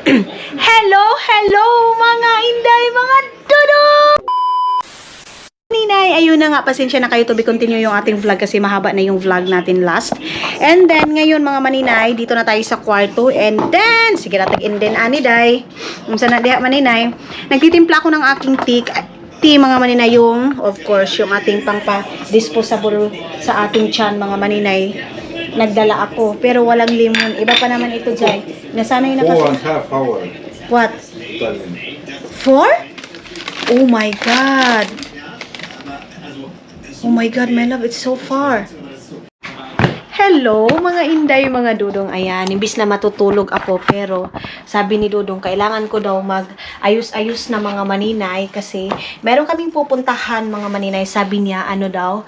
Hello, hello mga inday, mga dudo! Ninay, ayun na nga, pasensya na kayo to be continue yung ating vlog kasi mahaba na yung vlog natin last. And then, ngayon mga maninay, dito na tayo sa kwarto. And then, sige na tag-in din, aniday. Sana diha maninay. Nagtitimpla ako ng aking tea mga maninay, yung, of course, yung ating pangpa-disposable sa ating tiyan mga maninay. Nagdala ako, pero walang limon. Iba pa naman ito, Jai. Nasanay na kasi. 4.5 hours. What? Italian. 4? Oh my God. Oh my God, my love, it's so far. Hello, mga inday, mga dudong. Ayan, imbis na matutulog ako, pero sabi ni Dudong, kailangan ko daw mag-ayos-ayos na mga maninay kasi meron kaming pupuntahan mga maninay. Sabi niya, ano daw,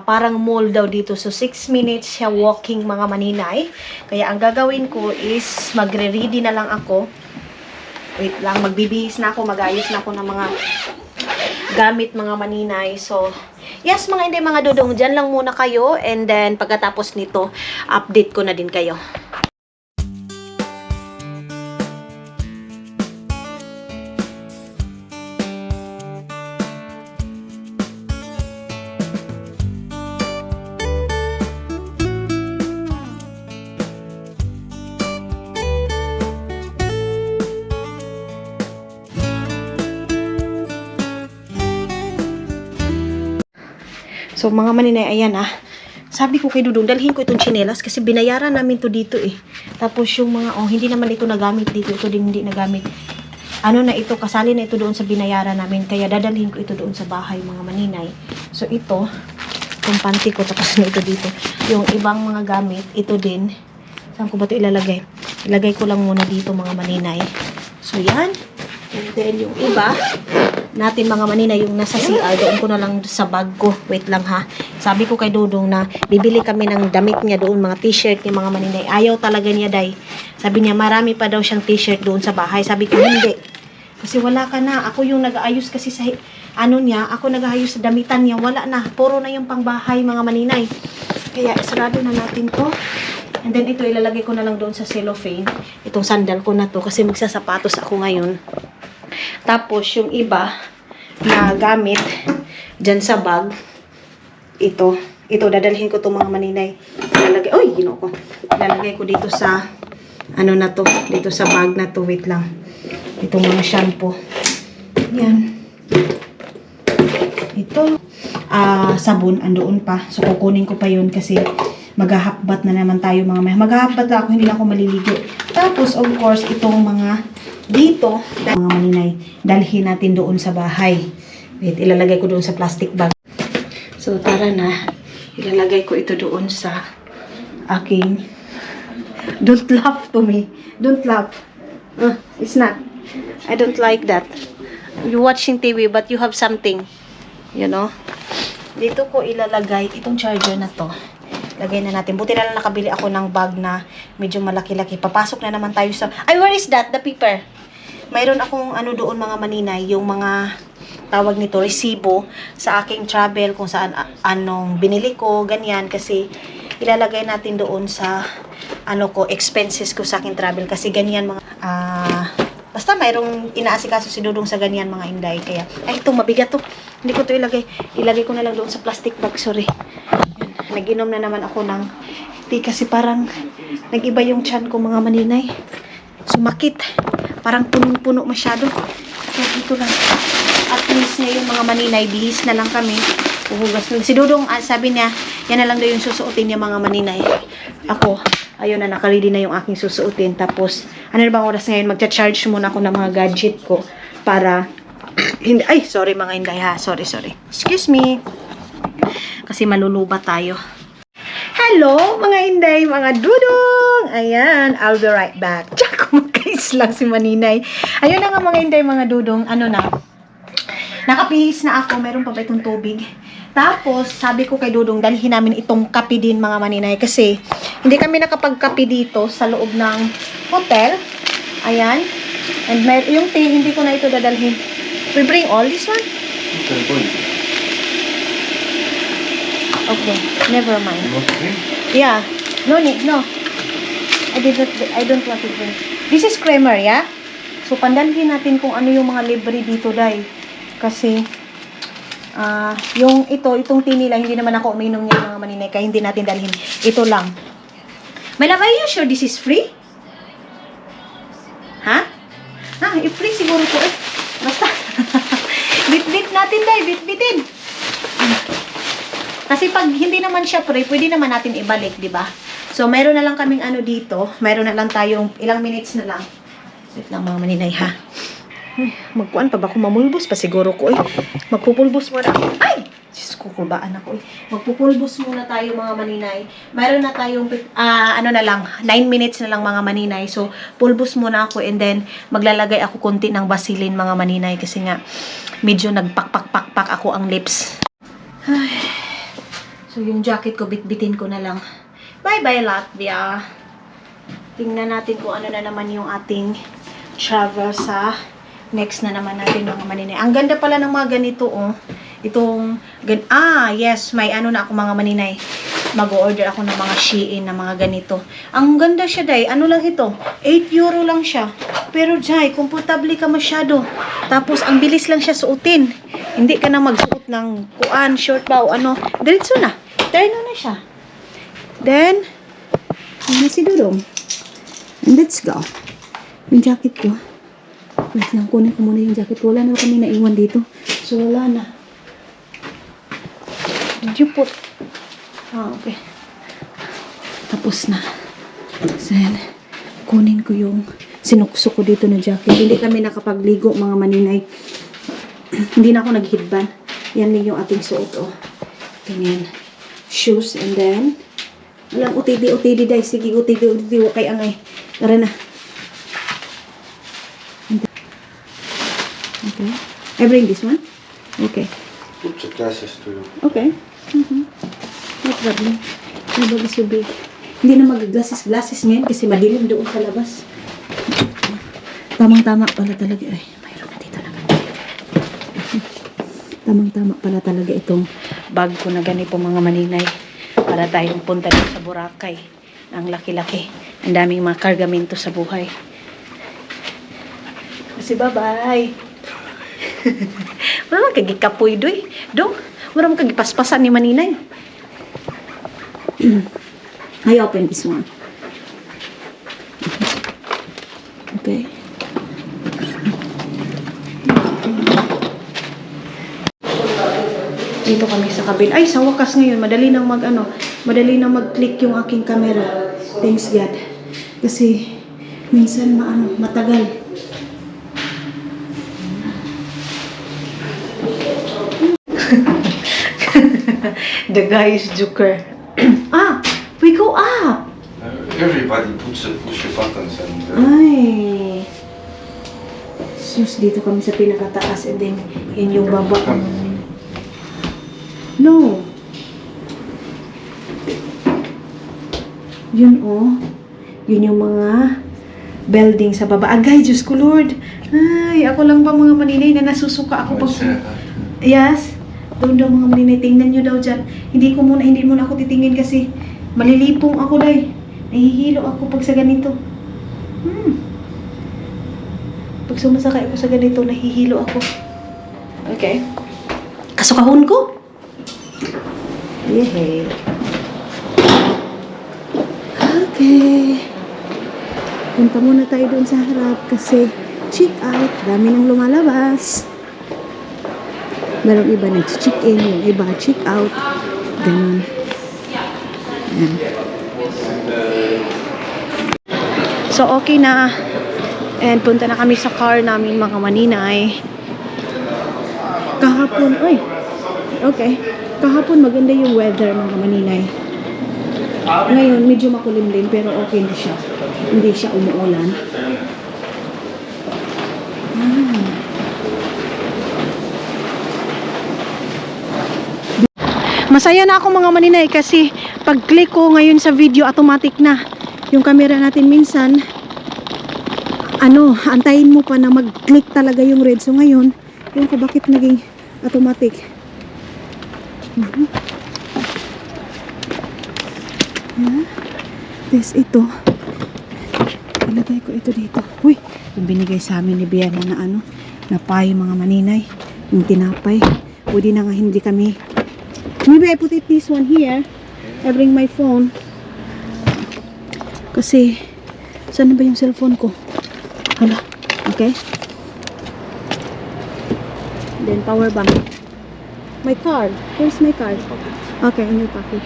parang mall daw dito. So, 6 minutes siya walking mga maninay. Kaya ang gagawin ko is magre-ready na lang ako. Wait lang, magbibihis na ako, mag-ayos na ako ng mga gamit mga maninay. So, yes mga hindi mga dudong, dyan lang muna kayo and then pagkatapos nito, update ko na din kayo. So, mga maninay, ayan sabi ko kay Dudong, dalhin ko itong tsinelas kasi binayaran namin to dito eh. Tapos yung mga, hindi naman ito nagamit dito. Ito din hindi nagamit. Ano na ito, kasali na ito doon sa binayaran namin. Kaya dadalhin ko ito doon sa bahay, mga maninay. So, ito, itong panty ko, tapos na ito dito. Yung ibang mga gamit, ito din. Saan ko ba ito ilalagay? Ilagay ko lang muna dito, mga maninay. So, yan. And then, yung iba, natin mga maninay, yung nasa CR, doon ko na lang sa bag ko. Wait lang ha. Sabi ko kay Dudong na bibili kami ng damit niya doon, mga t-shirt ni mga maninay. Ayaw talaga niya, day. Sabi niya, marami pa daw siyang t-shirt doon sa bahay. Sabi ko, hindi. Kasi wala ka na. Ako yung nag-aayos kasi sa, niya, ako nag-aayos sa damitan niya. Wala na. Puro na yung pangbahay, mga maninay. Kaya, sarado na natin to. And then, ito, ilalagay ko na lang doon sa cellophane. Itong sandal ko na to kasi magsasapatos ako ngayon. Tapos, yung iba na gamit dyan sa bag, ito, dadalhin ko itong mga maninay. Ilalagay, ilalagay ko dito sa, na to, dito sa bag na to, wait lang. Itong mga shampoo. Yan. Ito, sabon, andoon pa. So, kukunin ko pa yun kasi maghahakbat na naman tayo mga may. Maghahakbat na ako, hindi na ako maliligo. Tapos, of course, itong mga dito, mga maninay, dalhin natin doon sa bahay. Wait, ilalagay ko doon sa plastic bag. So, tara na. Ilalagay ko ito doon sa aking... Don't laugh to me. Don't laugh. It's not. I don't like that. You're watching TV but you have something. You know? Dito ko ilalagay itong charger na to. Lagay na natin. Buti na lang nakabili ako ng bag na medyo malaki-laki. Papasok na naman tayo sa... Ay, where is that? The paper. Mayroon akong doon mga maninay. Yung mga tawag nito, resibo sa aking travel. Kung saan anong binili ko. Ganyan. Kasi ilalagay natin doon sa expenses ko sa aking travel. Kasi ganyan mga... basta mayroong inaasikaso si Dudong sa ganyan mga inday. Kaya, ay ito mabigat to. Hindi ko to ilagay. Ilagay ko na lang doon sa plastic bag. Sorry. Nag-inom na naman ako ng tea kasi parang nag-iba yung tiyan ko mga maninay. Sumakit. Parang punong-puno masyado. Kaya dito lang. At least ngayon mga maninay, bihis na lang kami. Uhugas na. Si Dudong, sabi niya, yan na lang daw yung susuotin niya mga maninay. Ako, ayun na, nakalidi na yung aking susuotin. Tapos, ano na bang oras ngayon? Magcha-charge muna ako ng mga gadget ko para, ay, sorry mga inday ha. Sorry. Excuse me. Kasi maluluba tayo. Hello, mga inday, mga dudong! Ayan, I'll be right back. Tsak, magkais lang si Maninay. Ayun na nga mga inday, mga dudong. Nakapihis na ako. Meron pa ba itong tubig? Tapos, sabi ko kay Dudong, dalhin namin itong kape din mga maninay. Kasi, hindi kami nakapagkape dito sa loob ng hotel. Ayan. And yung tea, hindi ko na ito dadalhin. We bring all this one? Okay, never mind. Yeah, no need, no. I don't want to drink. This is creamer, yeah? So, pandalhin natin kung ano yung mga libre dito, day. Kasi, itong tea nila, hindi naman ako uminom niya mga maninay, kaya hindi natin dalhin. Ito lang. My love, are you sure this is free? Ha? If free siguro po eh. Basta. Bit-bit natin, day. Bit-bitin. Kasi pag hindi naman siya free, pwede naman natin ibalik, di ba? So, mayroon na lang kaming ano dito. Mayroon na lang tayong ilang minutes na lang. Wait lang mga maninay, ha? Ay, magkuhan pa ba kung mamulbos pa siguro ko, eh. Magpupulbos muna. Ay! Diyos ko, kulbaan ako, eh. Magpupulbos muna tayo, mga maninay. Mayroon na tayong, ano na lang, 9 minutes na lang, mga maninay. So, pulbos muna ako and then, maglalagay ako konti ng Vaseline, mga maninay. Kasi nga, medyo nagpak-pak-pak-pak ako ang lips. Ay. So, yung jacket ko, bitbitin ko na lang. Bye-bye, Latvia. Tingnan natin kung ano na naman yung ating travel sa next na naman natin, mga maninay. Ang ganda pala ng mga ganito, oh. Yes, may ano na ako, mga maninay. Mag-order ako ng mga Shein na mga ganito. Ang ganda siya, day. Ano lang ito? 8 euro lang siya. Pero, jay, komportable ka masyado. Tapos, ang bilis lang siya suotin. Hindi ka na magsuot ng kuan, short ba o ano. Diretso na. Turn na siya. Then, ano si Dudong? And let's go. Yung jacket ko. Wait lang, kunin ko muna yung jacket ko. Wala na kami naiwan dito. So, wala na. Did you put? Okay. Tapos na. Then, kunin ko yung sinukso ko dito na jacket. Hindi kami nakapagligo, mga maninay. Hindi na ako nag-headband. Yan lang yung ating suot, oh. Ganyan. Shoes, and then, alam, utidi, dahil. Sige, utidi, kay angay. Tara na. Okay. I bring this one? Okay. Put the glasses to you. Okay. No problem. No bagus yung big. Hindi na mag-glasses ngayon kasi madilim doon sa labas. Tamang-tama pala talaga. Ay, mayroon na dito na ganito. Tamang-tama pala talaga itong bag ko na ganito, mga maninay. Para tayong punta doon sa Boracay. Ang laki-laki. Ang daming mga kargamento sa buhay. Kasi bye-bye. Wala kagikapoy doy. Dong, wala kagipaspasan ni maninay. I open this one. Okay. Dito kami sa kabin. Ay, sa wakas ngayon, madali nang mag-click yung aking camera. Thanks God. Kasi minsan matagal. The guy is joker. We go up. Everybody push the buttons and... Ay. Sus, dito kami sa pinakataas and then yun yung baba. No. Yun, oh. Yun yung mga building sa baba. Agay, Diyos ko, Lord. Ay, ako lang ba, mga maninay, na nasusuka ako pag... Yes. Doon daw, mga maninay, tingnan nyo daw dyan. Hindi muna ako titingin kasi malilipong ako, day. Nahihilo ako pag sa ganito. Pag sumasakay ako sa ganito, nahihilo ako. Okay. Kasukahon ko. Yehey. Okay. Punta muna tayo doon sa harap kasi check out. Dami nang lumalabas. Merong iba nag-check in, yung iba check out. Ganun. Yan. So, okay na. And punta na kami sa car namin, mga maninay. Kahapon, okay. Kahapon maganda yung weather, mga maninay. Ngayon, medyo makulimlim, pero okay na siya. Hindi siya umuulan. Masaya na ako, mga maninay, kasi pag-click ko ngayon sa video, automatic na. Yung camera natin minsan, antayin mo pa na mag-click talaga yung red. So ngayon, yun ko bakit naging automatic. This ito. Ilagay ko ito dito. Uy, yung binigay sa amin ni Biana na ano, na pie, mga maninay. Yung tinapay. Pwede na nga hindi kami. Maybe I put it this one here. I bring my phone. Kasi, saan na ba yung cellphone ko? Hala, okay. Then power bank. My card. Where's my card? Okay, in your pocket.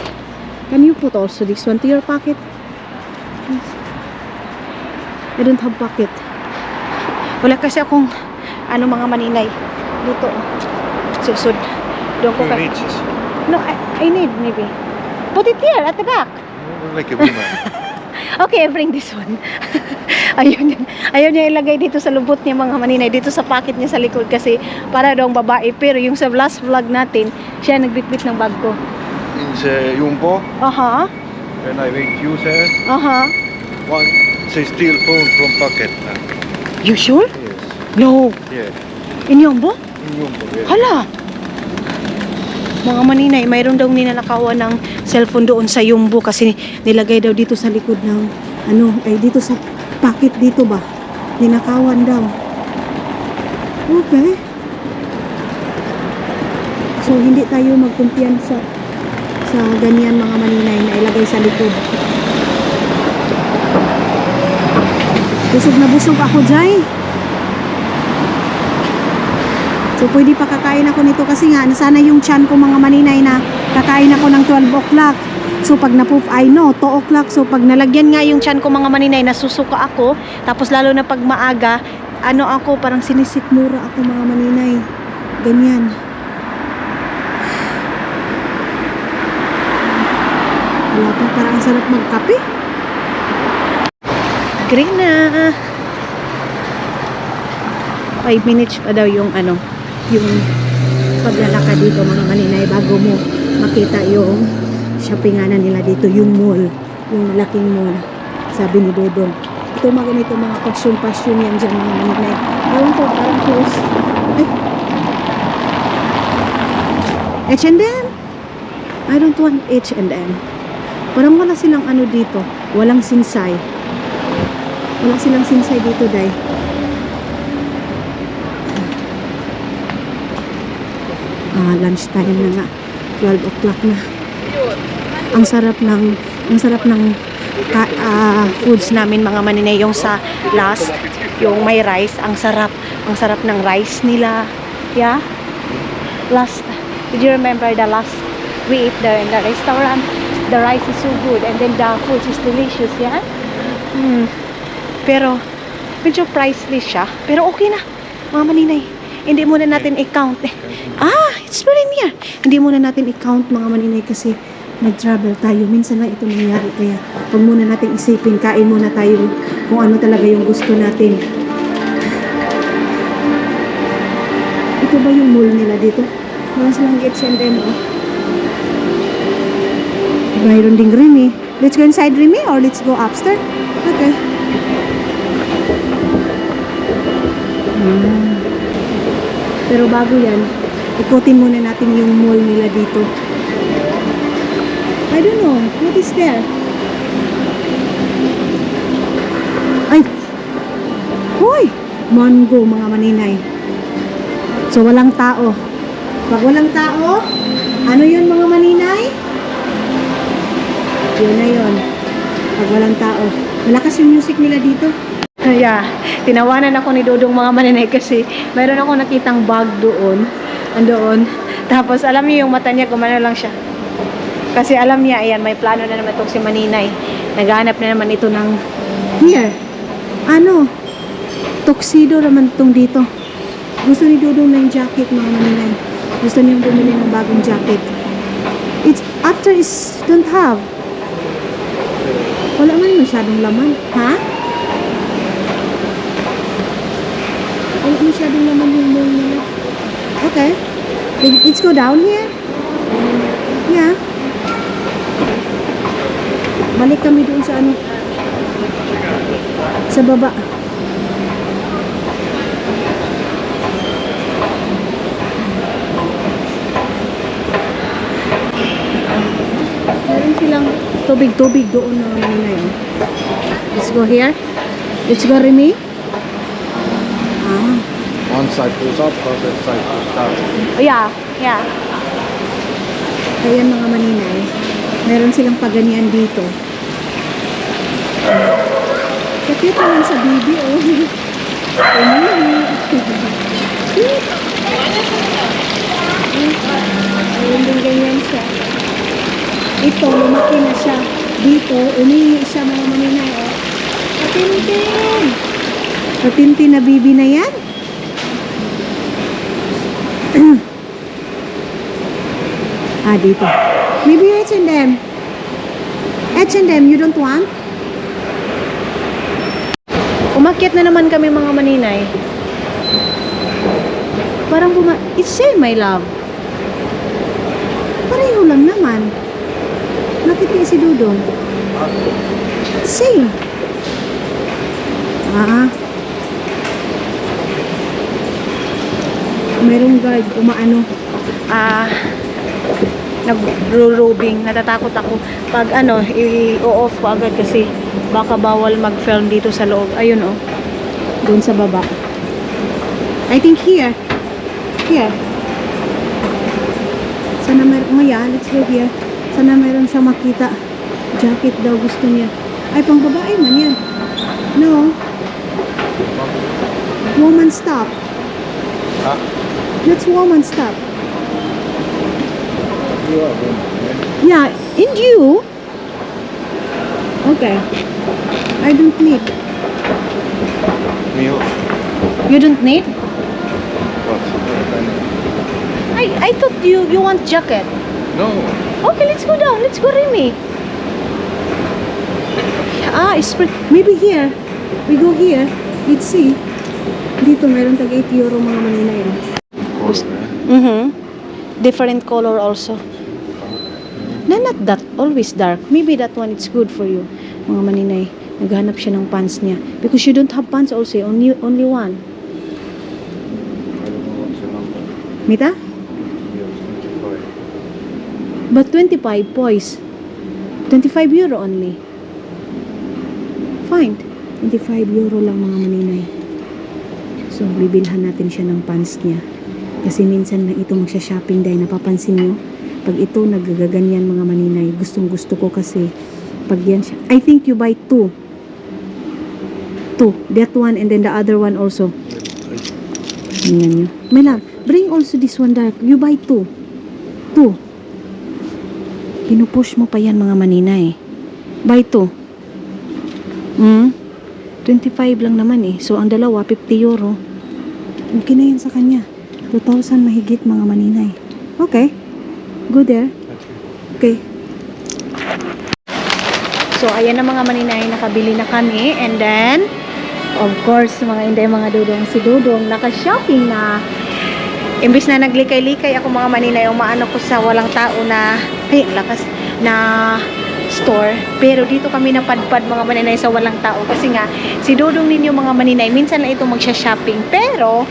Can you put also this one to your pocket? Please. I don't have pocket. Wala kasi akong ano mga maninay. Dito. Susud. Doon ko You need this. No, I need maybe. Put it here at the back. Like a woman. Okay, I bring this one. Ayaw niya ilagay dito sa lubot niya mga maninay. Dito sa pocket niya sa likod kasi para daw babae. Pero yung sa last vlog natin, siya nagbitbit ng bag ko. In the Jumbo, Aha. when I went use her, Aha. one say steal phone from pocket. You sure? Yes. No. Yeah. In Yombo? In Jumbo, yeah. Hala. Mga maninay, mayroon daw ninanakawan ng cellphone doon sa Yumbo kasi nilagay daw dito sa likod ng ano, ay dito sa pocket dito ba? Ninakawan daw. Okay. So, hindi tayo magkumpiyansa sa ganyan mga maninay na ilagay sa likod. Busog na busog ako, Jai. So, pwede pa kakain ako nito kasi nga, nasana yung tiyan ko mga maninay na kakain ako ng 12 o'clock. So, pag na-poof, I know, 2 o'clock. So, pag nalagyan nga yung tiyan ko mga maninay, nasusuka ako. Tapos, lalo na pag maaga, ano ako, parang sinisikmura ako mga maninay. Ganyan. Wala pa, parang ang sarap magkape. Green na. 5 minutes pa daw yung ano, yung paglalakad dito mga maninay bago mo makita yung shoppinganan nila dito, yung mall, yung malaking mall, sabi ni Dodong. Ito mga ganito mga passion yan dyan mga maninay. Ewan ko, parang close. Ay, H&M. I don't want H&M. Parang wala silang ano dito, walang sinsay. Wala silang sinsay dito, day. Lunch time na nga. 12 o'clock na. Ang sarap ng foods namin mga maninay, yung sa last, yung may rice, ang sarap ng rice nila. Yeah. Last, did you remember the last we ate there in the restaurant? The rice is so good and then the food is delicious, yeah? Pero medyo priceless siya, pero okay na mga maninay. Hindi muna natin i-count. It's very near. Hindi muna natin i-count mga maninay kasi nag-travel tayo. Minsan lang ito nangyari. Kaya huwag muna natin isipin. Kain muna tayo kung ano talaga yung gusto natin. Ito ba yung mall nila dito? Mga silang H&M. Mayroon ding Remy. Let's go inside Remy or let's go upstairs? Okay. Pero bago yan, ikutin muna natin yung mall nila dito. I don't know, what is there? Ay! Hoy! Mango, mga maninay. So, walang tao. Pag walang tao, ano yun mga maninay? Yun na yun. Pag walang tao. Malakas yung music nila dito. Yeah, tinawanan ako ni Dodong mga maninay kasi mayroon ako nakitang bag doon. Andoon. Tapos alam niyo yung mata niya, gumano lang siya. Kasi alam niya, ayan, may plano na naman itong si Maninay. Naghahanap na naman ito ng here. Ano? Tuxedo naman itong dito. Gusto ni Dodong ng jacket mga maninay. Gusto niyong bumili ng bagong jacket. It's after is don't have. Wala man masyadong laman. Ha? Wala masyadong laman yung mall nila. Okay. Let's go down here. Yeah. Balik kami doon sa ano. Sa baba. Meron silang tubig-tubig doon na ngayon. Let's go here. Let's go, Remy. Ah. One side goes up, other side goes down. Yeah, yeah. Ayan mga maninay. Meron silang paganian dito. Kapit naman sa bibi, oh. Ayun din ganyan siya. Ito, lumaki na siya. Dito, umihi siya mga maninay, oh. Patintin! Patintin na bibi na yan. Dito. Maybe H&M. H&M, you don't want? Umakyat na naman kami mga maninay. Parang it's same, my love. Pareho lang naman. Nakita si Dudong. Same. Merong guard, umaano. Nag-robing. Natatakot ako. Pag i-off ko agad kasi baka bawal mag-film dito sa loob. Ayun, oh. Doon sa baba. I think here. Here. Sana let's go here. Sana meron siya makita. Jacket daw gusto niya. Ay, pang babae man yan. No. Woman stop. Ah. That's woman stop. You are woman, right? Yeah, and you? Okay. I don't need. Me, You don't need? what? I thought you want jacket. No. Okay, let's go down. Let's go, Remy. Spring. Maybe here. We go here. Let's see. Dito, meron tag 8 euro mga maninay. Different color also. Na not that always dark. Maybe that one it's good for you. Mga maninay. Naghanap siya ng pants niya. Because you don't have pants also. Only one. I don't know what's the number. Mita? Yes, 25. But 25 poise. 25 euro only. Fine. 25 euro lang mga maninay. So, bibilhan natin siya ng pants niya. Kasi minsan na ito magsha-shopping dahil napapansin nyo, pag ito nagagaganyan mga maninay, gustong gusto ko kasi pag yan siya. I think you buy two. That one and then the other one also. Tingnan nyo. My love, bring also this one dark. You buy two. Pinupush mo pa yan mga maninay. Buy two. 25 lang naman eh. So, ang dalawa, 50 euro. Okay na yan sa kanya. 2,000 mahigit mga maninay. Okay. Go there. Okay. So, ayan na mga maninay. Nakabili na kami. And then, of course, mga inday, mga dudong. Si Dudong, naka-shopping na. Imbis na naglikay-likay ako mga maninay, umaano ko sa walang tao na, lakas, na store. Pero dito kami napadpad mga maninay sa walang tao. Kasi nga, si Dudong ninyo mga maninay, minsan lang ito magsha-shopping. Pero,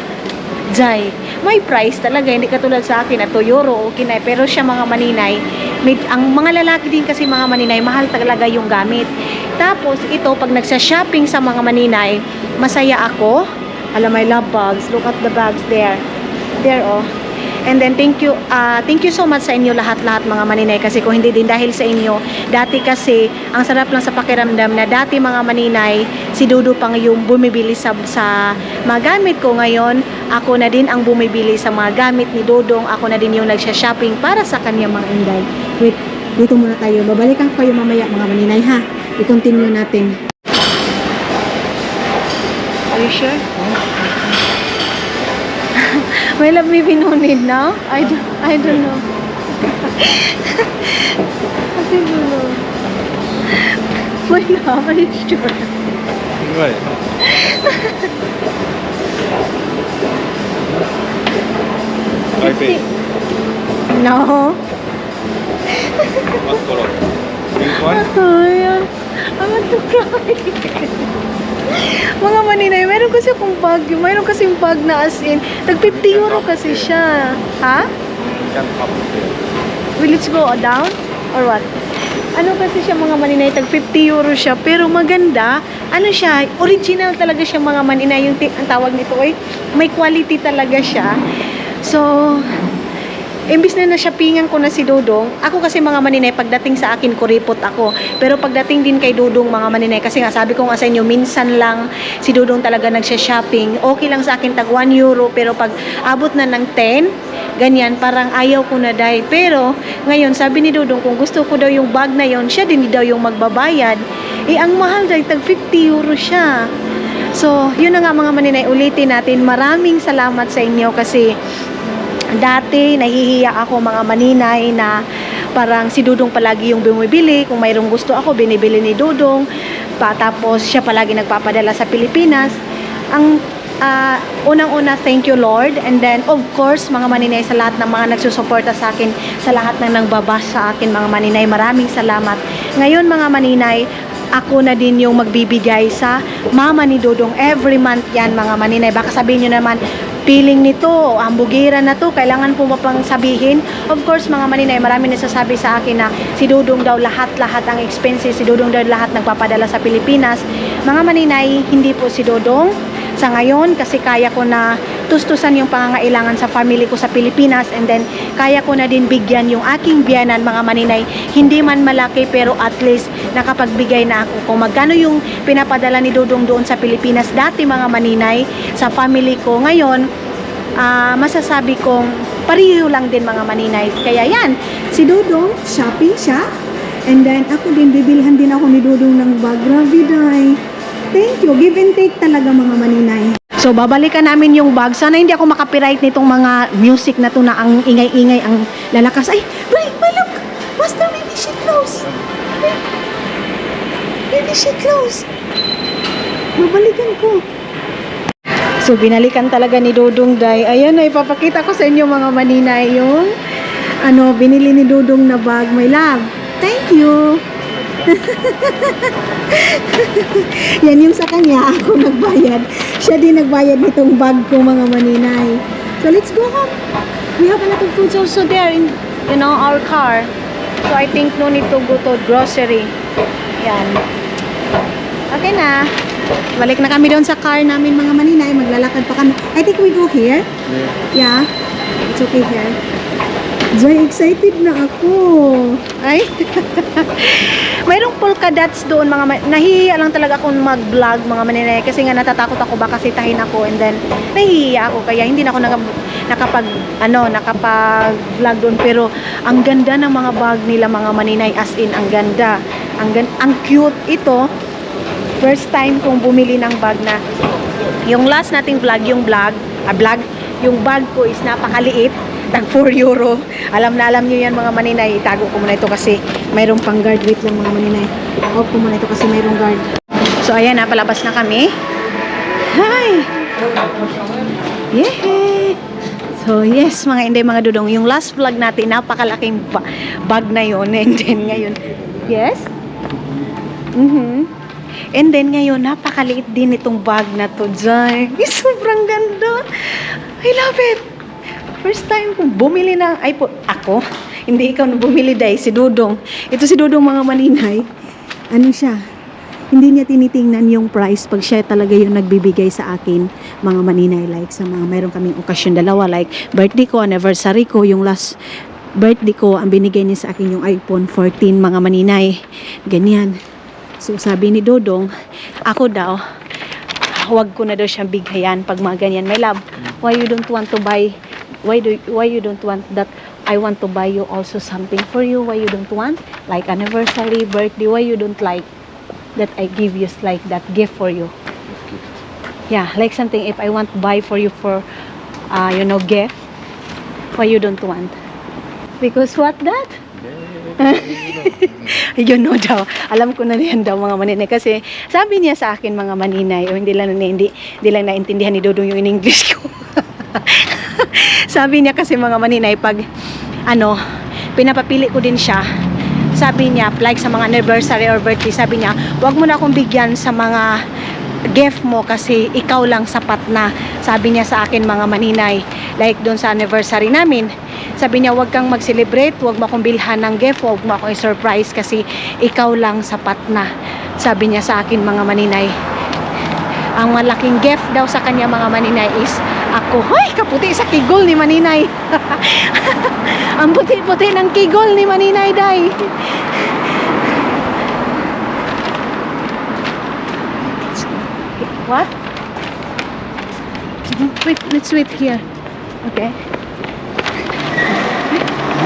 Jai, may price talaga. Hindi katulad sa akin na 2 euro, okay na. Pero siya mga maninay, ang mga lalaki din kasi mga maninay, mahal talaga yung gamit. Tapos, ito, pag nagsa-shopping sa mga maninay, masaya ako. Alam, I love bags. Look at the bags there. There, oh. And then, thank you so much sa inyo lahat-lahat mga maninay. Kasi kung hindi din dahil sa inyo, dati kasi, ang sarap lang sa pakiramdam na dati mga maninay, si Dudu pang yung bumibili sa mga gamit ko. Ngayon, ako na din ang bumibili sa mga gamit ni Dudong. Ako na din yung nagsha-shopping para sa kanya mga inday. Wait, dito muna tayo. Babalikan ko kayo mamaya mga maninay ha. I-continue natin. Are you sure? My love, maybe no need now. I don't know. I don't know. My love, are you sure? Right. I pay. No. What color? Pink one? I want to cry. Mga maninay, meron kasi akong bag. Meron kasing bag na as in. Tag 50 euro kasi siya. Ha? Can up there. Will it go down? Or what? Ano kasi siya mga maninay, tag 50 euro siya, pero maganda. Ano siya, original talaga siya mga maninay, yung ang tawag nito ay may quality talaga siya. So, imbis na na-shoppingan ko na si Dudong, ako kasi mga maninay, pagdating sa akin, kuripot ako. Pero pagdating din kay Dudong, mga maninay, kasi nga sabi ko nga sa inyo, minsan lang si Dudong talaga nagsha-shopping. Okay lang sa akin, tag 1 euro, pero pag abot na ng 10, ganyan, parang ayaw ko na dahil. Pero, ngayon, sabi ni Dudong, kung gusto ko daw yung bag na yon, siya din daw yung magbabayad. Eh, ang mahal dahil, tag 50 euro siya. So, yun na nga mga maninay, ulitin natin. Maraming salamat sa inyo kasi dati nahihiya ako mga maninay na parang si Dudong palagi yung bumibili. Kung mayroong gusto ako, binibili ni Dudong. Tapos siya palagi nagpapadala sa Pilipinas. Ang unang-una, thank you Lord. And then of course mga maninay, sa lahat ng mga nagsusuporta sa akin, sa lahat ng nagbabasa sa akin mga maninay, maraming salamat. Ngayon mga maninay, ako na din yung magbibigay sa mama ni Dudong every month yan mga maninay. Baka sabihin nyo naman, feeling nito, hambugira na to, kailangan po mapang sabihin. Of course mga maninay, marami nasasabi sa akin na si Dudong daw lahat ang expenses, si Dudong daw lahat nagpapadala sa Pilipinas. Mga maninay, hindi po si Dudong sa ngayon kasi kaya ko na tustusan yung pangangailangan sa family ko sa Pilipinas, and then kaya ko na din bigyan yung aking biyanan mga maninay. Hindi man malaki pero at least nakapagbigay na ako kung magkano yung pinapadala ni Dudong doon sa Pilipinas dati mga maninay sa family ko. Ngayon masasabi kong pareho lang din mga maninay. Kaya yan, si Dudong shopping siya, and then ako din bibilhan din ako ni Dudong ng bag. Grabe day. Thank you. Give and take talaga mga maninay. So, babalikan namin yung bag. Sana hindi ako makapiright nitong mga music na to na ang ingay-ingay, ang lalakas. Ay, break, my love. Master, maybe she close. Maybe she close. Babalikan ko. So, binalikan talaga ni Dudong day. Ayan na, ipapakita ko sa inyo mga maninay yung binili ni Dudong na bag. My love. Thank you. Yan yung sa kanya, ako nagbayad. Siya din nagbayad nitong bag ko mga maninay. So let's go home. We have a lot of foods also there in our car. So I think no need to go to grocery. Yan. Okay na. Balik na kami doon sa car namin mga maninay. Maglalakad pa kami. I think we go here. Yeah. It's okay here. Joy, excited na ako. Ay. Mayroong polka dots doon mga nahihiya lang talaga akong mag-vlog mga maninay kasi nga natatakot ako baka sitahin ako, and then nahihiya ako kaya hindi na ako nakapag-vlog doon. Pero ang ganda ng mga bag nila mga maninay, as in ang ganda. Ang cute ito. First time kong bumili ng bag na yung last nating vlog, yung bag ko is napakaliit. Tag 4 euro. Alam nyo yan mga maninay. Itago ko muna ito kasi mayroong pang guard. Wait lang mga maninay. Off ko muna ito kasi mayroong guard. So ayan na, palabas na kami. Hi! Yeah! So yes mga inday, mga Dudong, yung last vlog natin, napakalaking bag na yun. And then ngayon, yes? And then ngayon, napakaliit din itong bag na to. Jai. Sobrang ganda. I love it. First time kong bumili ng ako. Hindi ikaw na bumili dahil si Dudong. Ito si Dudong mga maninay. Ano siya? Hindi niya tinitingnan yung price pag siya talaga yung nagbibigay sa akin mga maninay. Like sa mga mayroon kaming okasyon dalawa. Like birthday ko, anniversary ko, yung last birthday ko, ang binigay niya sa akin yung iPhone 14 mga maninay. Ganyan. So sabi ni Dudong, ako daw, huwag ko na daw siyang bigayan pag mga ganyan. My love, why you don't want to buy? Why you don't want that I want to buy you also something for you? Why you don't want? Like anniversary, birthday, why you don't like that I give you like that gift for you? Yeah, like something if I want to buy for you for gift, why you don't want? Because what that? Yun no daw. Alam ko na yan daw mga maninay kasi sabi niya sa akin mga maninay, o hindi lang naintindihan ni Dudong yung in English ko. Sabi niya kasi mga maninay, pag pinapapili ko din siya, sabi niya like sa mga anniversary or birthday, sabi niya wag mo na akong bigyan sa mga gift mo kasi ikaw lang sapat na. Sabi niya sa akin mga maninay, like doon sa anniversary namin, sabi niya, huwag kang mag-celebrate, huwag mo akong bilhan ng gift, huwag mo akong i-surprise kasi ikaw lang sapat na. Sabi niya sa akin mga maninay. Ang malaking gift daw sa kanya mga maninay is ako. Hoy, kaputi sa kigol ni maninay. Ang puti-puti ng kigol ni maninay, day. What? Wait, let's wait here. Okay.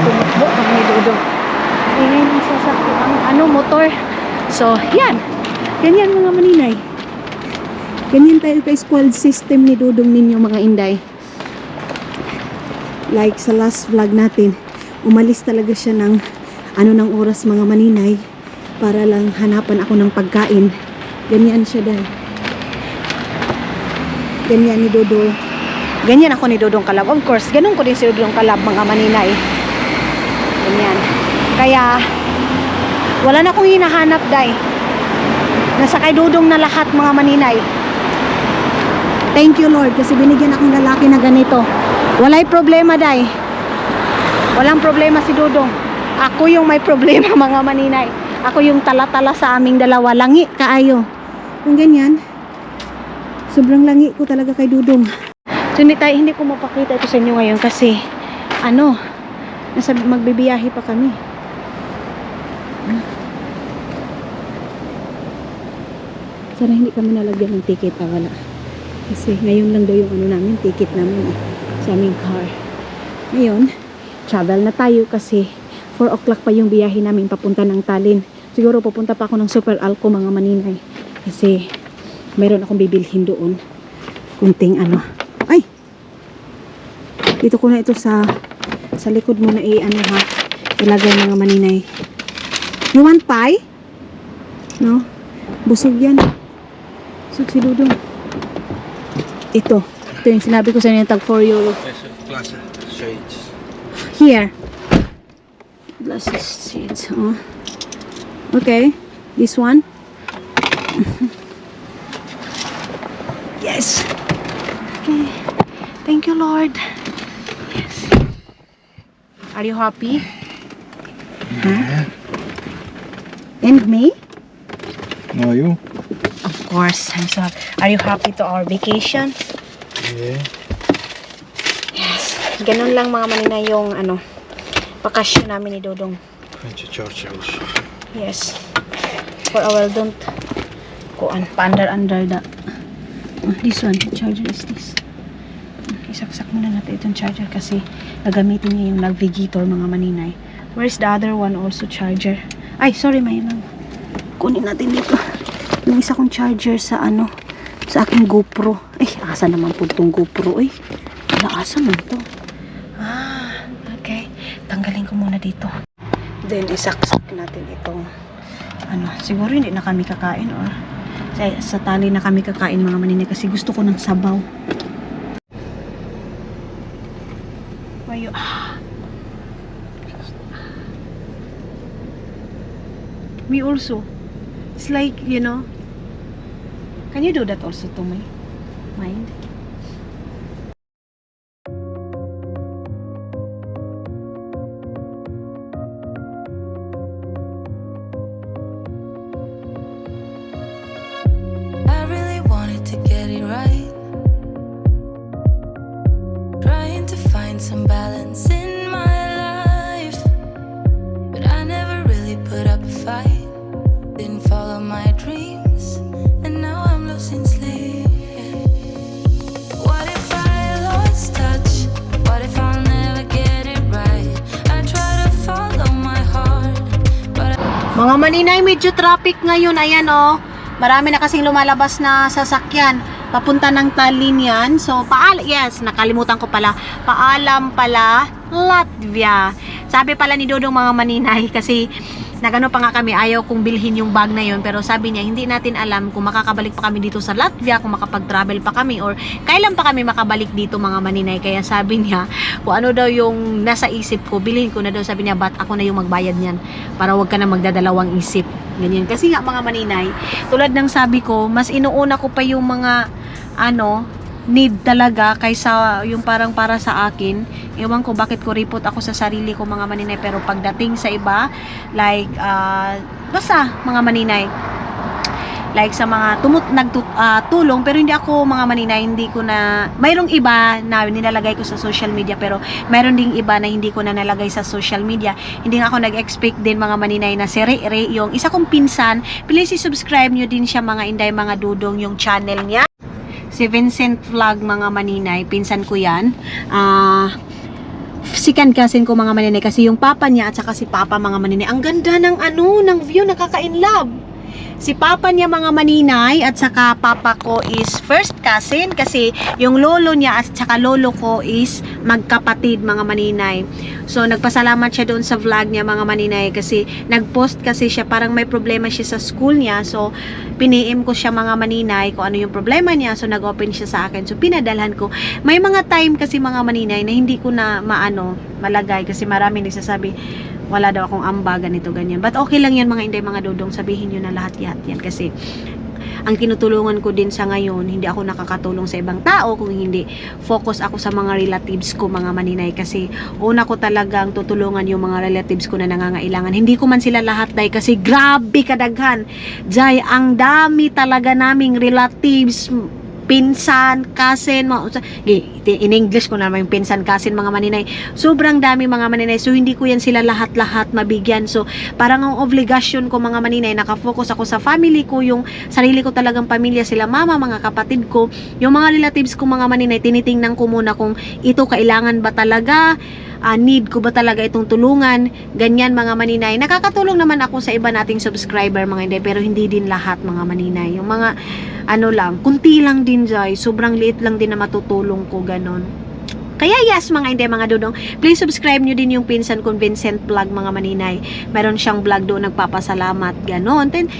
Tumakbo kami ni Dudong. Ingay ng sasakyan, ang motor. So, yan. Ganyan mga maninay. Ganyan tayo kay spoiled system ni Dudong ninyo mga inday. Like sa last vlog natin, umalis talaga siya ng ng oras mga maninay para lang hanapan ako ng pagkain. Ganyan siya dahil. Ganyan ni Dudong. Ganyan ako ni Dudong Kalab. Of course, ganun ko din si Dudong Kalab mga maninay. Ganyan. Kaya, wala na akong hinahanap, day. Nasa kay Dudong na lahat mga maninay. Thank you, Lord, kasi binigyan akong lalaki na ganito. Walay problema, day. Walang problema si Dudong. Ako yung may problema, mga maninay. Ako yung tala-tala sa aming dalawa. Langi, kaayo. Yung ganyan. Sobrang langi ko talaga kay Dudong. So, hindi ko mapakita ito sa inyo ngayon kasi, magbibiyahe pa kami. Sana hindi kami nalagyan ng ticket. Wala. Kasi ngayon lang daw yung namin, ticket namin sa aming car. Ngayon, travel na tayo kasi 4 o'clock pa yung biyahe namin papunta ng Tallinn. Siguro pupunta pa ako ng Super Alco mga maninay. Kasi mayroon akong bibilhin doon. Kunting Ay! Dito ko na ito sa likod mo na ilagay mga maninay. You want pie? No? Busog yan. Busog si Dudong. Ito yung sinabi ko sa inyo, tag 4 euro. Glasses, shades. Here. Glasses, shades. Okay. This one. Yes. Okay. Thank you, Lord. Yes. Are you happy? Yeah. And me? No, you? Of course. I'm so happy. Are you happy to our vacation? Yeah. Yes. Ganun lang mga maninay yung bakasyon namin ni Dudong. Put your chargers. Yes. For our don't under the this one, charger is this. Isaksak muna natin itong charger kasi gagamitin niya yung navigator mga maninay. Where's the other one also charger? Ay, sorry my love. Kunin natin dito. Yung isa kong charger sa sa aking GoPro. Ay, asa naman po itong GoPro eh. Wala, asa man to. Okay. Tanggalin ko muna dito. Then, isaksak natin itong siguro hindi na kami kakain or sa tali na kami kakain mga maninay kasi gusto ko ng sabaw. Wayo. Me also. It's like, can you do that also to my mind? I really wanted to get it right, trying to find some balance in my life, but I never really put up a fight, didn't follow my dreams, and now I'm losing sleep. What if I lost touch? What if I'll never get it right? I try to follow my heart, but Mga maninay, medyo traffic ngayon. Ayan marami na kasing lumalabas na sasakyan. Papunta ng Tallinn yan. So, yes, nakalimutan ko pala. Paalam pala, Latvia. Sabi pala ni Dudong mga maninay kasi Nagano pa nga kami, ayaw kong bilhin yung bag na yun, pero sabi niya, hindi natin alam kung makakabalik pa kami dito sa Latvia, kung makapag-travel pa kami, or kailan pa kami makabalik dito mga maninay. Kaya sabi niya, kung ano daw yung nasa isip ko, bilhin ko na daw. Sabi niya, ba't ako na yung magbayad niyan? Para wag ka na magdadalawang isip. Ganyan. Kasi nga mga maninay, tulad ng sabi ko, mas inuuna ko pa yung mga, need talaga kaysa yung parang para sa akin. Ewan ko bakit ko report ako sa sarili ko mga maninay, pero pagdating sa iba, like basta mga maninay, like sa mga tulong, pero hindi ako mga maninay, hindi ko na, mayroong iba na nilalagay ko sa social media, pero mayroon ding iba na hindi ko na nalagay sa social media. Hindi nga ako nag-expect din mga maninay na si Re, yung isa kong pinsan, please subscribe nyo din siya mga inday, mga dudong, yung channel niya. Si Vincent Vlog mga maninay, pinsan ko yan. Second cousin ko mga maninay, kasi yung papa niya at saka si papa mga maninay, ang ganda ng ng view, nakaka-inlove. Si papa niya mga maninay at saka papa ko is first cousin, kasi yung lolo niya at saka lolo ko is magkapatid mga maninay. So nagpasalamat siya doon sa vlog niya mga maninay, kasi nagpost kasi siya, parang may problema siya sa school niya. So pini-PM ko siya mga maninay kung ano yung problema niya. So nag-open siya sa akin, so pinadalhan ko. May mga time kasi mga maninay na hindi ko na malagay, kasi marami nagsasabi wala daw akong amba, ganito, ganyan. But okay lang yan mga inday, mga dudong, sabihin nyo na lahat yan, kasi ang tinutulungan ko din sa ngayon, hindi ako nakakatulong sa ibang tao kung hindi focus ako sa mga relatives ko mga maninay, kasi una ko talagang tutulungan yung mga relatives ko na nangangailangan. Hindi ko man sila lahat day, kasi grabe kadaghan jay, ang dami talaga naming relatives, pinsan, cousin, in English ko naman yung pinsan, cousin mga maninay, sobrang dami mga maninay. So hindi ko yan sila lahat mabigyan. So parang ang obligasyon ko mga maninay, nakafocus ako sa family ko, yung sarili ko talagang pamilya, sila mama, mga kapatid ko, yung mga relatives ko mga maninay, tinitingnan ko muna kung ito kailangan ba talaga, need ko ba talaga itong tulungan, ganyan mga maninay. Nakakatulong naman ako sa iba nating subscriber mga inday, pero hindi din lahat mga maninay. Yung mga lang, kunti lang din jay, sobrang liit lang din na matutulong ko, ganon. Kaya yes mga inday, mga dudong, please subscribe nyo din yung pinsan kong Vincent Vlog mga maninay. Meron siyang vlog doon, nagpapasalamat, ganon. Then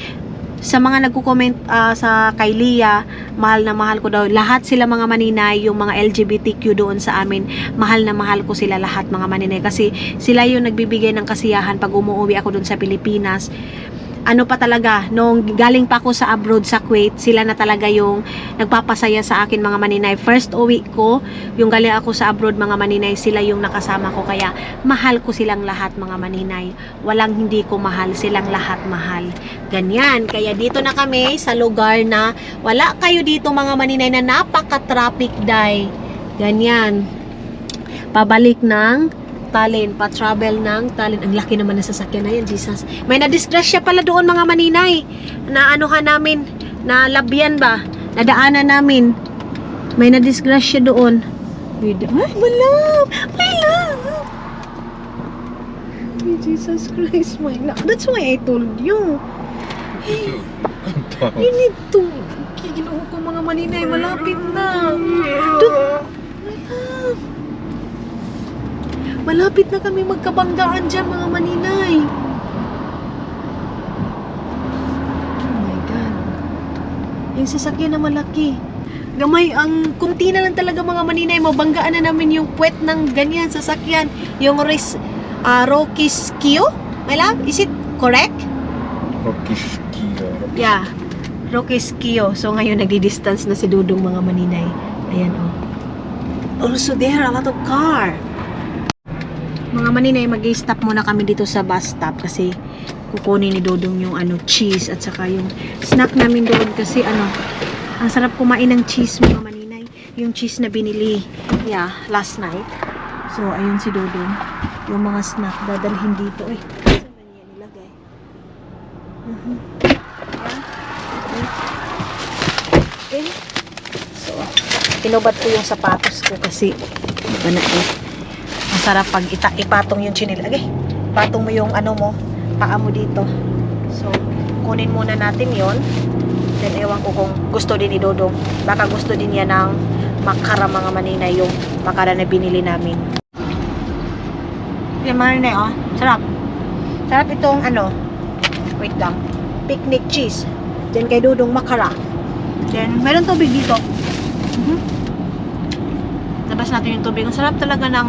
sa mga nagko-comment sa kay Leah, mahal na mahal ko daw lahat sila mga maninay, yung mga LGBTQ doon sa amin, mahal na mahal ko sila lahat mga maninay, kasi sila yung nagbibigay ng kasiyahan pag umuwi ako doon sa Pilipinas. Pa talaga, nung galing pa ako sa abroad sa Kuwait, sila na talaga yung nagpapasaya sa akin mga maninay. First uwi ko, yung galing ako sa abroad mga maninay, sila yung nakasama ko, kaya mahal ko silang lahat mga maninay. Walang hindi ko mahal, silang lahat mahal. Ganyan, kaya dito na kami sa lugar na wala kayo dito mga maninay, na napaka-traffic day. Ganyan, pabalik ng Tallinn, pa-travel ng Tallinn. Ang laki naman na sasakyan na yan, Jesus. May na-disgrasya pala doon mga maninay, na namin, na labyan ba, nadaanan namin. May na-disgrasya doon. Ay, my love! My love! Ay, Jesus Christ, my love. That's why I told you. Hey, you need to, kikilong ko mga maninay, malapit na. Doon, my love. Malapit na kami magkabanggaan dyan mga maninay. Oh my God. Yung sasakyan na malaki. Gamay, ang kunti na lang talaga mga maninay. Mabanggaan na namin yung puwet ng ganyan sasakyan. Yung Rocky's Kio? My love, is it correct? Rocky's Kio. Yeah, Rocky's Kio. So ngayon nagdi-distance na si Dudong mga maninay. Ayan oh. Also there are a lot of car. Mga maninay, mag-i-stop muna kami dito sa bus stop, kasi kukunin ni Dodong yung cheese at saka yung snack namin doon, kasi ang sarap kumain ng cheese mga maninay, yung cheese na binili last night. So ayun si Dodong, yung mga snack dadalhin dito. Saan ba niya nilagay? So tinubad ko yung sapatos ko, kasi sarap pag ipatong yung chinil. Patong mo yung paa mo dito. So, kunin muna natin yon. Then, ewan ko kung gusto din ni Dodong. Baka gusto din niya ng makara mga maninay, yung makara na binili namin. Yung maninay, sarap. Sarap itong Wait lang. Picnic cheese. Then kay Dudong makara. Then, meron tubig dito. Labas natin yung tubig. Ang sarap talaga ng...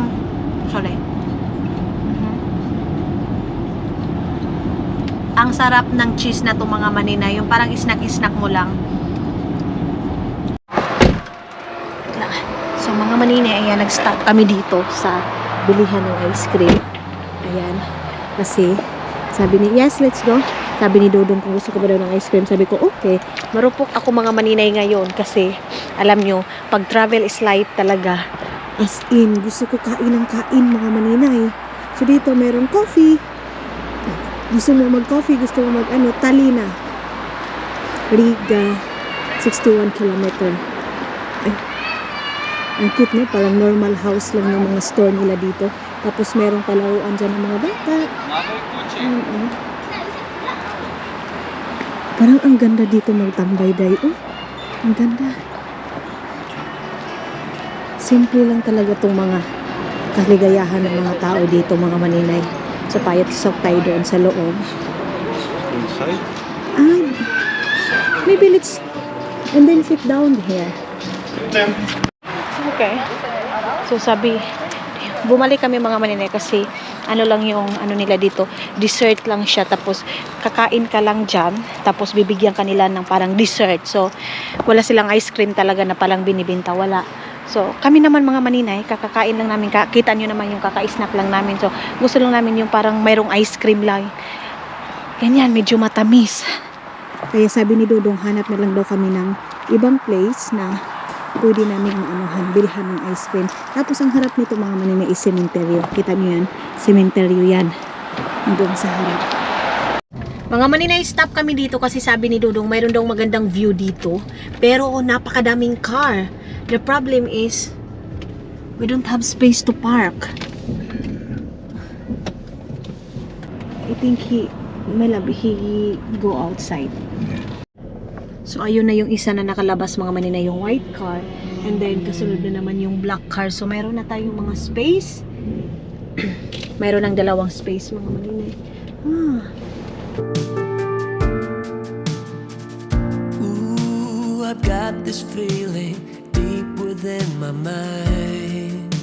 Sorry. Ang sarap ng cheese na to mga manina. Yung parang snack-snack mo lang. So mga manina, ayan, nag-stop kami dito sa bilihan ng ice cream. Ayan. Kasi, sabi ni, yes, let's go. Sabi ni Dodong kung gusto ko ba daw ng ice cream. Sabi ko, okay. Marupok ako mga maninay ngayon kasi, alam nyo, pag travel is life talaga. As in, gusto ko kain ng kain mga maninay. So dito, meron coffee. Gusto mo mag-coffee, gusto mo mag-ano, Talina. Riga, 61 kilometer. Ay, ang cute no, parang normal house lang ng mga store nila dito. Tapos merong palaruan dyan ng mga bata. Parang ang ganda dito magtambay day. Oh, ang ganda. Simple lang talaga tong mga kaligayahan ng mga tao dito mga maninay. So payat sok tayo doon sa loob. Inside? Ah, maybe let's and then sit down here. Okay. So sabi, bumalik kami mga maninay kasi ano lang yung ano nila dito, dessert lang siya, tapos kakain ka lang dyan, tapos bibigyan ka nila ng parang dessert. So wala silang ice cream talaga na palang binibinta, wala. So kami naman mga maninay, kakakain lang namin, kita nyo naman yung kaka-snack lang namin. So gusto lang namin yung parang mayroong ice cream lang, ganyan, medyo matamis. Kaya sabi ni Dodong, hanap na lang daw kami ng ibang place na pwede namin maanuhan, bilhan ng ice cream. Tapos ang harap nito mga maninay is cementerio. Kita nyo yan, cementerio yan, doon sa harap. Mga maninay, stop kami dito kasi sabi ni Dodong mayroon daw magandang view dito, pero napakadaming car. The problem is we don't have space to park. I think he go outside. So ayun na yung isa na nakalabas mga maninay, yung white car, and then kasunod na naman yung black car. So mayroon na tayong mga space. Mayroon ng dalawang space mga maninay. Ooh, I've got this feeling deep within my mind.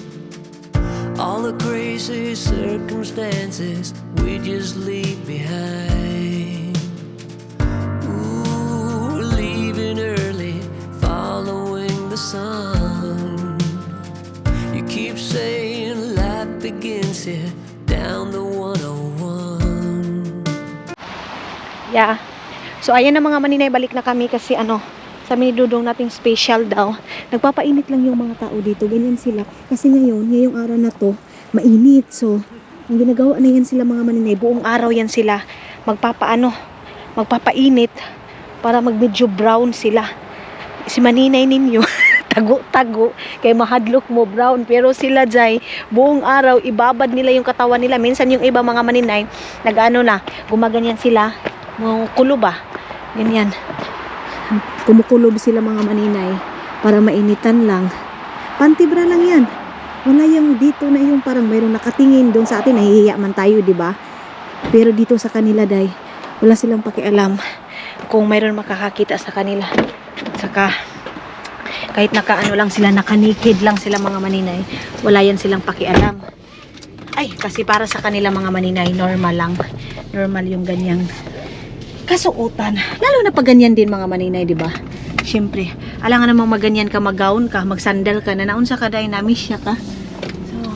All the crazy circumstances we just leave behind. Ooh, we're leaving early, following the sun. You keep saying life begins here, down the 101. Yeah. So ayan na mga maninay, balik na kami kasi ano, sabi ni Dudong nating special daw. Nagpapainit lang yung mga tao dito. Ganyan sila. Kasi ngayong araw na to, mainit. So, ang ginagawa na yan sila mga maninay, buong araw yan sila magpapainit para mag-medyo brown sila. Si maninay ninyo, tago-tago, kay mahadlok mo brown. Pero sila dyan, buong araw, ibabad nila yung katawan nila. Minsan yung iba mga maninay, nag-ano na, gumaganyan sila, kulo ba? Ganyan. Kumukulob sila mga maninay para mainitan lang. Pantibra lang yan. Wala yung dito na yung parang mayroong nakatingin doon sa atin, nahihiya man tayo, di ba? Pero dito sa kanila, day, wala silang pakialam kung mayroon makakakita sa kanila. Saka kahit nakaano lang sila, nakanikid lang sila mga maninay, wala yan silang pakialam. Ay, kasi para sa kanila mga maninay, normal lang. Normal yung ganyang kasuotan. Lalo na pag ganyan din mga maninay, di ba? Siyempre, alangan namang maganyan ka, mag-gown ka, mag-sandal ka, na naunsa ka dahil namisya ka. So,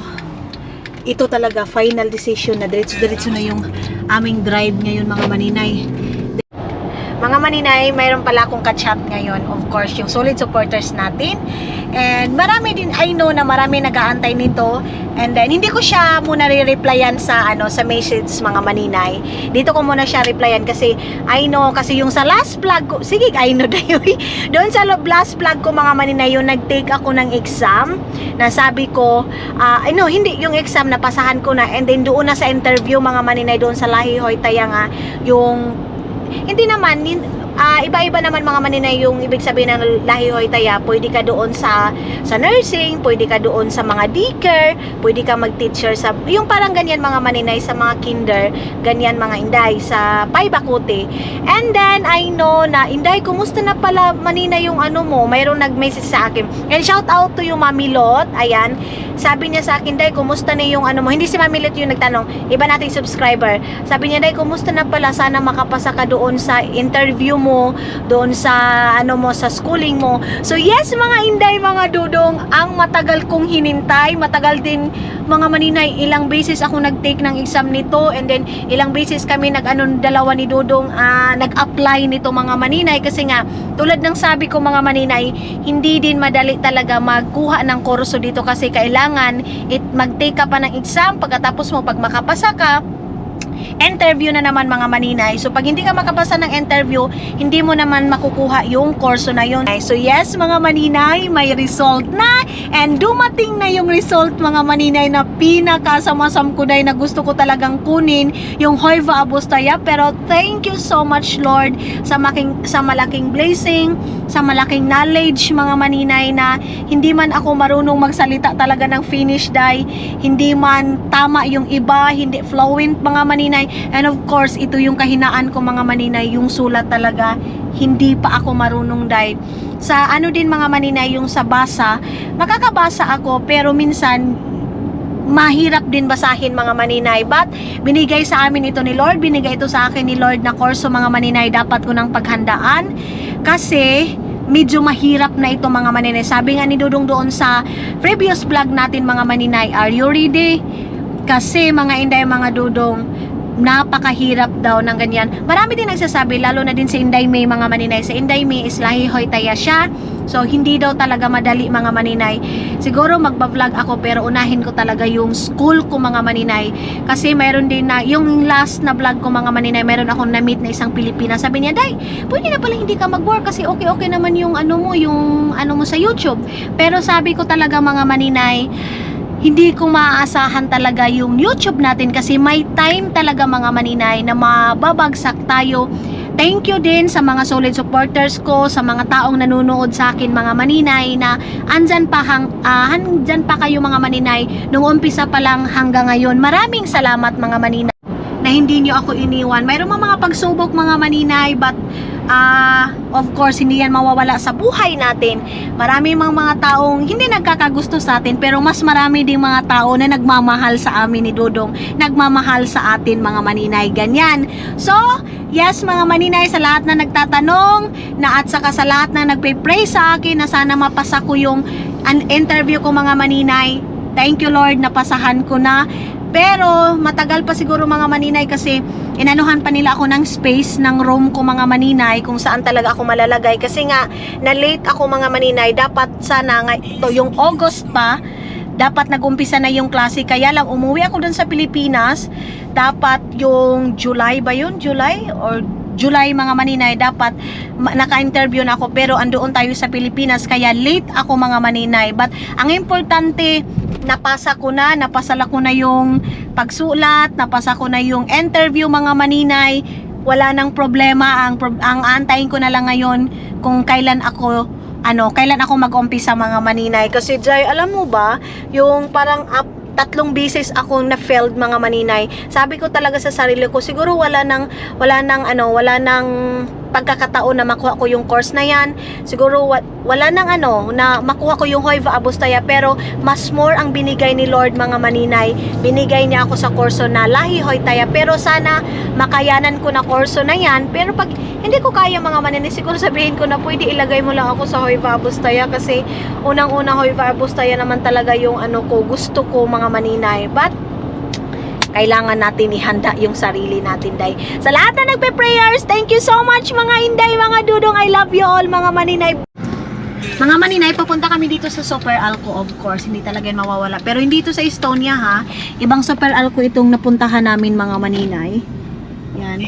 ito talaga, final decision na diretso-diretso na yung aming drive ngayon mga maninay. Mga maninay, mayroon pala akong ka-chat ngayon. Of course, yung solid supporters natin. And marami din, I know na marami nag-aantay nito. And then, hindi ko siya muna re-replyan sa message mga maninay. Dito ko muna siya replyan kasi I know, kasi yung sa last vlog ko, sige, I know dayo. Doon sa last vlog ko mga maninay, yung nag-take ako ng exam, na sabi ko, hindi, yung exam na pasahan ko na. And then, doon na sa interview mga maninay, doon sa Lahihoy Tayanga, yung hindi naman, iba-iba naman mga maninay yung ibig sabihin ng lahi hoy taya. Pwede ka doon sa nursing, pwede ka doon sa mga daycare, pwede ka mag-teacher sa, yung parang ganyan mga maninay sa mga kinder, ganyan mga inday, sa Paibacote. And then, I know na, inday, kumusta na pala maninay yung ano mo? Mayroong nag-message sa akin. And shout out to yung Mami Lot, ayan, sabi niya sa akin, day, kumusta na yung ano mo? Hindi si Mami Lot yung nagtanong, iba nating subscriber. Sabi niya, day, kumusta na pala? Sana makapasa ka doon sa interview mo, doon sa ano mo, sa schooling mo. So yes mga inday, mga dudong, ang matagal kong hinintay, matagal din mga maninay, ilang beses ako nag-take ng exam nito, and then ilang beses kami dalawa ni Dudong nag-apply nito mga maninay, kasi nga tulad ng sabi ko mga maninay, hindi din madali talaga magkuha ng kurso dito, kasi kailangan mag-take ka pa ng exam, pagkatapos mo pag makapasa ka, interview na naman mga maninay. So pag hindi ka makapasa ng interview, hindi mo naman makukuha yung kurso na yun. So yes mga maninay, may result na, and dumating na yung result mga maninay, na pinakasamasam ko na gusto ko talagang kunin yung Hoiva Abustaya. Pero thank you so much Lord sa malaking blessing, sa malaking knowledge mga maninay, na hindi man ako marunong magsalita talaga ng Finnish day, hindi man tama yung iba, hindi fluent mga maninay. And of course, ito yung kahinaan ko mga maninay, yung sulat talaga, hindi pa ako marunong day. Sa ano din mga maninay, yung sa basa, makakabasa ako, pero minsan, mahirap din basahin mga maninay. But, binigay sa amin ito ni Lord, binigay ito sa akin ni Lord na kurso mga maninay, dapat ko nang paghandaan. Kasi, medyo mahirap na ito mga maninay. Sabi nga ni Dudong doon sa previous vlog natin mga maninay, are you ready? Kasi mga inday, mga dudong, napakahirap daw ng ganyan. Marami din nagsasabi, lalo na din si Inday May mga maninay. Si Inday May is lahi hoy taya siya. So hindi daw talaga madali mga maninay. Siguro magba-vlog ako, pero unahin ko talaga yung school ko mga maninay. Kasi mayroon din na, yung last na vlog ko mga maninay, mayroon akong na-meet na isang Pilipina. Sabi niya, Day, pwede na pala hindi ka mag-work kasi okay naman yung ano mo sa YouTube. Pero sabi ko talaga mga maninay, hindi ko maaasahan talaga yung YouTube natin, kasi may time talaga mga maninay na mababagsak tayo. Thank you din sa mga solid supporters ko, sa mga taong nanonood sa akin mga maninay, na andyan pa kayo mga maninay nung umpisa pa lang hanggang ngayon. Maraming salamat mga maninay na hindi nyo ako iniwan. Mayroon mga pagsubok mga maninay, but of course, hindi yan mawawala sa buhay natin. Marami mga taong hindi nagkakagusto sa atin, pero mas marami ding mga tao na nagmamahal sa amin ni Dudong, nagmamahal sa atin mga maninay, ganyan. So, yes mga maninay, sa lahat na nagtatanong, at saka sa lahat na nagpe-pray sa akin na sana mapasa ko yung interview ko mga maninay, thank you Lord, napasahan ko na. Pero matagal pa siguro mga maninay, kasi inanuhan pa nila ako ng space ng room ko mga maninay, kung saan talaga ako malalagay, kasi nga na late ako mga maninay. Dapat sana nga ito yung August pa, dapat nag-umpisa na yung klase, kaya lang umuwi ako dun sa Pilipinas. Dapat yung July ba yun? July mga maninay, dapat naka-interview na ako, pero andoon tayo sa Pilipinas, kaya late ako mga maninay. But ang importante, napasa ko na yung pagsulat, napasa ko na yung interview mga maninay, wala nang problema. Ang antayin ko na lang ngayon kung kailan ako mag-umpisa mga maninay. Kasi Jay, alam mo ba, yung parang 3 beses akong na-failed mga maninay. Sabi ko talaga sa sarili ko, siguro wala nang pagkakataon na makuha ko yung course na yan. Siguro wala nang na makuha ko yung Hoiva Abustaya, pero mas more ang binigay ni Lord mga maninay. Binigay niya ako sa kurso na lahi hoy taya, pero sana makayanan ko na kurso na yan. Pero pag hindi ko kaya mga maninay, siguro sabihin ko na pwede ilagay mo lang ako sa Hoiva Abustaya, kasi unang-una Hoiva Abustaya naman talaga yung gusto ko mga maninay. But kailangan natin ihanda yung sarili natin, day. Sa lahat na nagpe-prayers, thank you so much mga inday, mga dudong, I love you all mga maninay. Mga maninay, papunta kami dito sa Super Alco, of course, hindi talaga mawawala. Pero hindi ito sa Estonia ha, ibang Super Alco itong napuntahan namin mga maninay. Yan,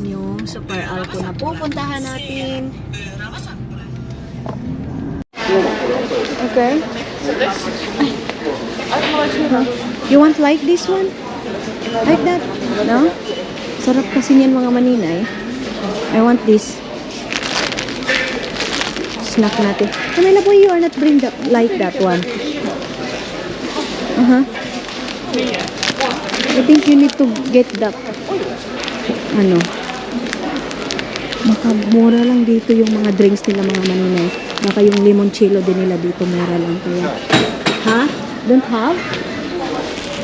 yung Super Alco na pupuntahan natin. Okay. You want like this one? Like that? No? Sarap kasi niyan mga maninay. I want this. Snack natin. Camila boy, you are not bring that like that one. I think you need to get that. Ano? Baka mura lang dito yung mga drinks nila mga maninay. Baka yung limoncello din nila dito mura lang. Kaya, ha? Don't have?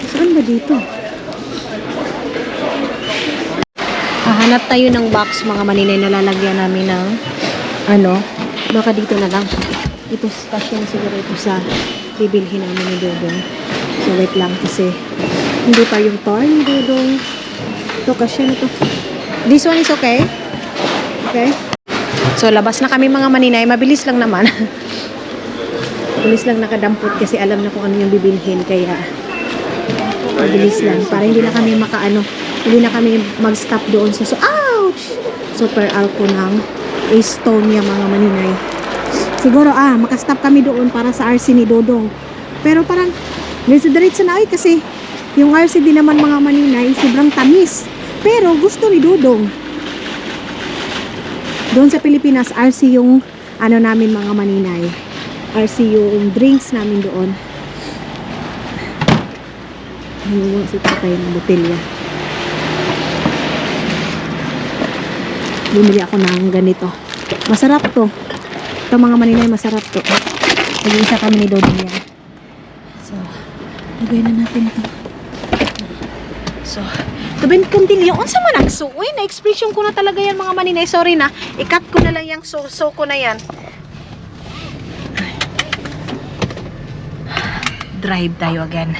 Saan ba dito? Hanap tayo ng box mga maninay na lalagyan namin ng ano, baka dito na lang. Ito special siguro ito sa bibilhin namin ni Dodong. So wait lang kasi hindi pa yung toy ni Dodong. Ito kasi na to. This one is okay? Okay? So labas na kami mga maninay. Mabilis lang naman. Mabilis lang nakadampot kasi alam na kung ano yung bibilhin. Kaya mabilis lang. Para hindi na kami hindi na kami mag-stop doon sa ouch! Super alko ng Estonia mga maninay. Siguro makastop kami doon para sa RC ni Dodong. Pero parang diretso na kasi yung RC din naman mga maninay sobrang tamis. Pero gusto ni Dodong. Doon sa Pilipinas, RC yung ano namin mga maninay. RC yung drinks namin doon. Siya tayo ng botelya. Bumili ako ng ganito. Masarap to. Ito mga maninay, masarap to. Nag-iisa kami ni Dodong yan. So, lagay na natin ito. So, ito ba yung continue? Unsa man ang suoy? Na-expression ko na talaga yan mga maninay. Sorry na. I-cut ko na lang yung so ko na yan. Drive tayo again.